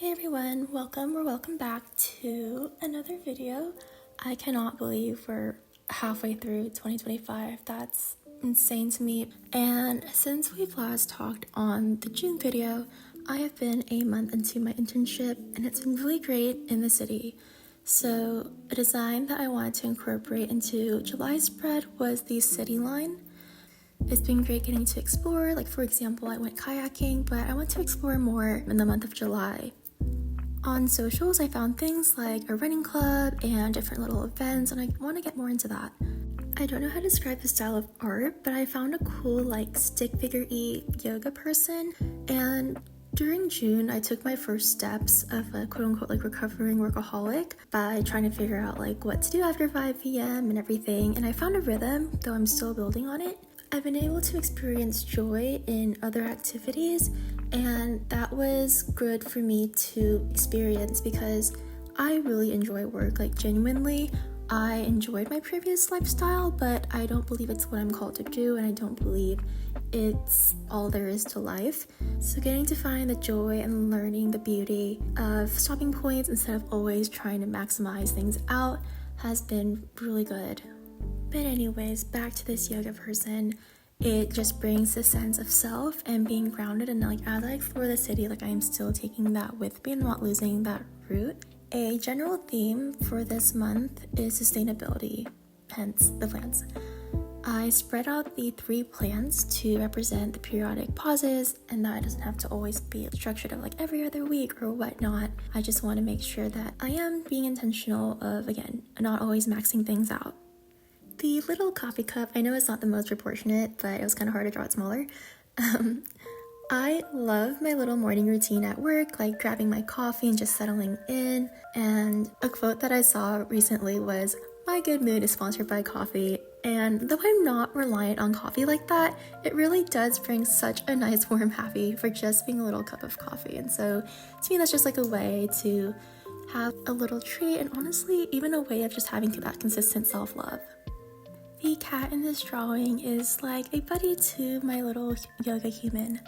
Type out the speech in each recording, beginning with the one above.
Hey everyone, welcome back to another video. I cannot believe we're halfway through 2025. That's insane to me. And since we've last talked on the June video, I have been a month into my internship and it's been really great in the city. So a design that I wanted to incorporate into July's spread was the city line. It's been great getting to explore, like for example, I went kayaking, but I want to explore more in the month of July. On socials, I found things like a running club and different little events, and I want to get more into that. I don't know how to describe the style of art, but I found a cool like stick figure-y yoga person, and during June, I took my first steps of a quote-unquote like recovering workaholic by trying to figure out like what to do after 5 p.m. and everything, and I found a rhythm, though I'm still building on it. I've been able to experience joy in other activities, and that was good for me to experience because I really enjoy work. Like genuinely, I enjoyed my previous lifestyle, but I don't believe it's what I'm called to do, and I don't believe it's all there is to life. So getting to find the joy and learning the beauty of stopping points instead of always trying to maximize things out has been really good. But anyways, back to this yoga person. It just brings a sense of self and being grounded, and like as I explore the city, like I am still taking that with me and not losing that root. A general theme for this month is sustainability, hence the plants. I spread out the 3 plants to represent the periodic pauses, and that doesn't have to always be structured of like every other week or whatnot. I just want to make sure that I am being intentional of, again, not always maxing things out. The little coffee cup, I know it's not the most proportionate, but it was kind of hard to draw it smaller. I love my little morning routine at work, like grabbing my coffee and just settling in. And a quote that I saw recently was, "My good mood is sponsored by coffee." And though I'm not reliant on coffee like that, it really does bring such a nice warm happy for just being a little cup of coffee. And so to me, that's just like a way to have a little treat, and honestly, even a way of just having that consistent self-love. The cat in this drawing is like a buddy to my little yoga human.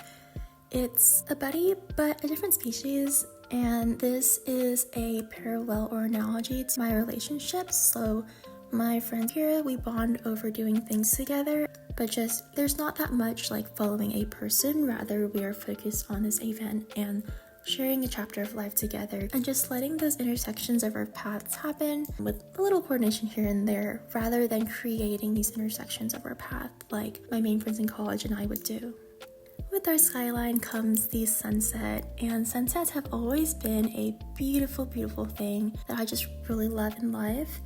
It's a buddy, but a different species, and this is a parallel or analogy to my relationships. So my friend here, we bond over doing things together, but just there's not that much like following a person, rather we are focused on this event and sharing a chapter of life together and just letting those intersections of our paths happen with a little coordination here and there, rather than creating these intersections of our path like my main friends in college and I would do. With our skyline comes the sunset, and sunsets have always been a beautiful, beautiful thing that I just really love in life.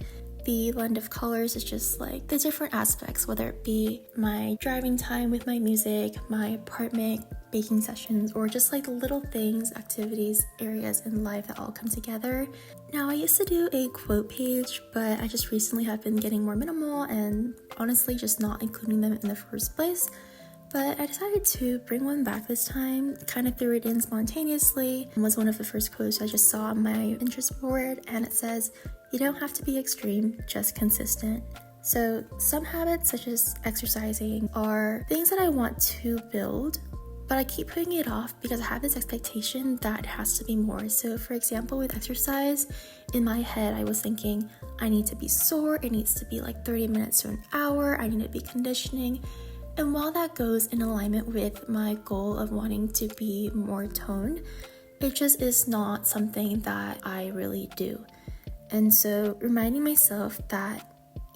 The blend of colors is just like the different aspects, whether it be my driving time with my music, my apartment, baking sessions, or just like little things, activities, areas in life that all come together. Now, I used to do a quote page, but I just recently have been getting more minimal and honestly just not including them in the first place. But I decided to bring one back this time, kind of threw it in spontaneously. It was one of the first quotes I just saw on my Pinterest board, and it says, "You don't have to be extreme, just consistent." So some habits such as exercising are things that I want to build, but I keep putting it off because I have this expectation that it has to be more. So for example, with exercise, in my head I was thinking I need to be sore, it needs to be like 30 minutes to an hour, I need to be conditioning. And while that goes in alignment with my goal of wanting to be more toned, it just is not something that I really do. And so reminding myself that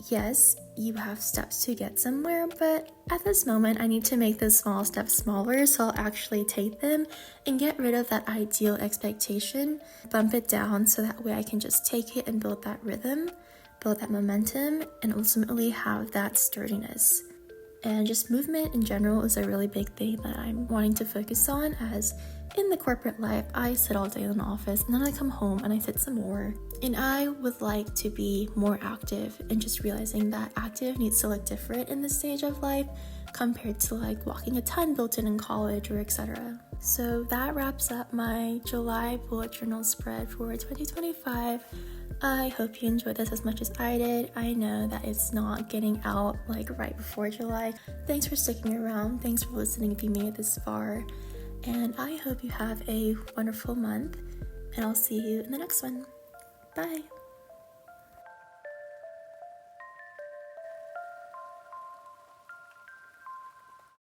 yes, you have steps to get somewhere, but at this moment I need to make those small steps smaller, so I'll actually take them and get rid of that ideal expectation, bump it down so that way I can just take it and build that rhythm, build that momentum, and ultimately have that sturdiness. And just movement in general is a really big thing that I'm wanting to focus on, as in the corporate life, I sit all day in the office and then I come home and I sit some more. And I would like to be more active, and just realizing that active needs to look different in this stage of life compared to like walking a ton built in college or etc. So that wraps up my July bullet journal spread for 2025. I hope you enjoyed this as much as I did. I know that it's not getting out like right before July. Thanks for sticking around. Thanks for listening if you made it this far. And I hope you have a wonderful month. and I'll see you in the next one. Bye!